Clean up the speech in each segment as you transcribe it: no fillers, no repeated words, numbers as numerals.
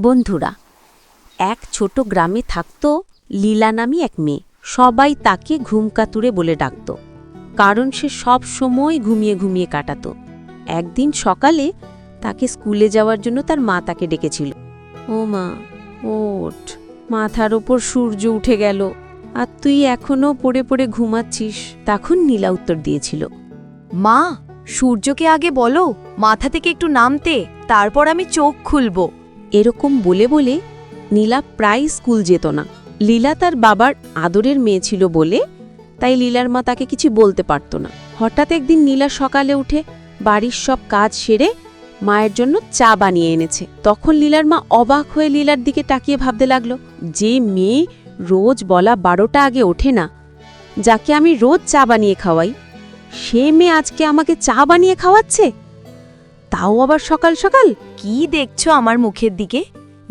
বন্ধুরা, এক ছোট গ্রামে থাকত লীলা নামী এক মেয়ে। সবাই তাকে ঘুমকাতুরে বলে ডাকত, কারণ সে সব সময় ঘুমিয়ে ঘুমিয়ে কাটাত। একদিন সকালে তাকে স্কুলে যাওয়ার জন্য তার মা তাকে ডেকেছিল। ও মা, ওঠ, মাথার ওপর সূর্য উঠে গেল, আর তুই এখনো পড়ে পড়ে ঘুমাচ্ছিস। তখন নীলা উত্তর দিয়েছিল, মা, সূর্যকে আগে বলো মাথা থেকে একটু নামতে, তারপর আমি চোখ খুলব। এরকম বলে বলে নীলা প্রায় স্কুল যেত না। লীলা তার বাবার আদরের মেয়ে ছিল বলে তাই লীলার মা তাকে কিছু বলতে পারত না। হঠাৎ একদিন নীলা সকালে উঠে বাড়ির সব কাজ সেরে মায়ের জন্য চা বানিয়ে এনেছে। তখন লীলার মা অবাক হয়ে লীলার দিকে তাকিয়ে ভাবতে লাগলো, যে মেয়ে রোজ বলা 12টা আগে ওঠে না, যাকে আমি রোজ চা বানিয়ে খাওয়াই, সে মেয়ে আজকে আমাকে চা বানিয়ে খাওয়াচ্ছে, তাও আবার সকাল সকাল। কি দেখছো আমার মুখের দিকে?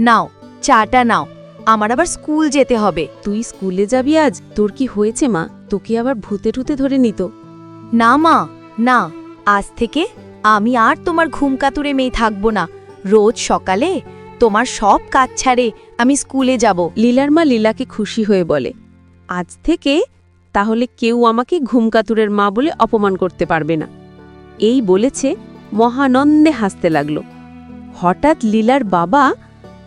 নাও, চাটা নাও, আমার আবার স্কুল যেতে হবে। তুই স্কুলে যাবি আজ? তোর কি হয়েছে মা? তোকে আবার ভূতে ঠুতে ধরে নিত? না মা, না, আজ থেকে আমি আর তোমার ঘুমকাতুরে মেয়ে থাকব না। রোজ সকালে তোমার সব কাজ ছাড়ে আমি স্কুলে যাব। লীলার মা লীলাকে খুশি হয়ে বলে, আজ থেকে তাহলে কেউ আমাকে ঘুমকাতুরের মা বলে অপমান করতে পারবে না। এই বলেছে মহানন্দে হাসতে লাগল। হঠাৎ লীলার বাবা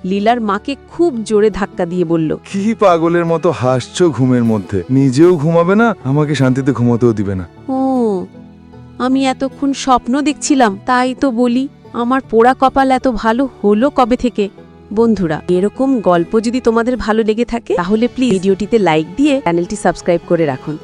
লীলার মাকে খুব জোরে ধাক্কা দিয়ে বলল, কি পাগলের মতো হাসছো ঘুমের মধ্যে? নিজেও ঘুমাবে না, আমাকে শান্তিতে ঘুমোতেও দিবে না। ও, আমি এতক্ষণ স্বপ্ন দেখছিলাম, তাই তো বলি, আমার পোড়া কপাল এত ভালো হলো কবে থেকে। বন্ধুরা, এরকম গল্প যদি তোমাদের ভালো লেগে থাকে তাহলে প্লিজ ভিডিওটিতে লাইক দিয়ে চ্যানেলটি সাবস্ক্রাইব করে রাখুন।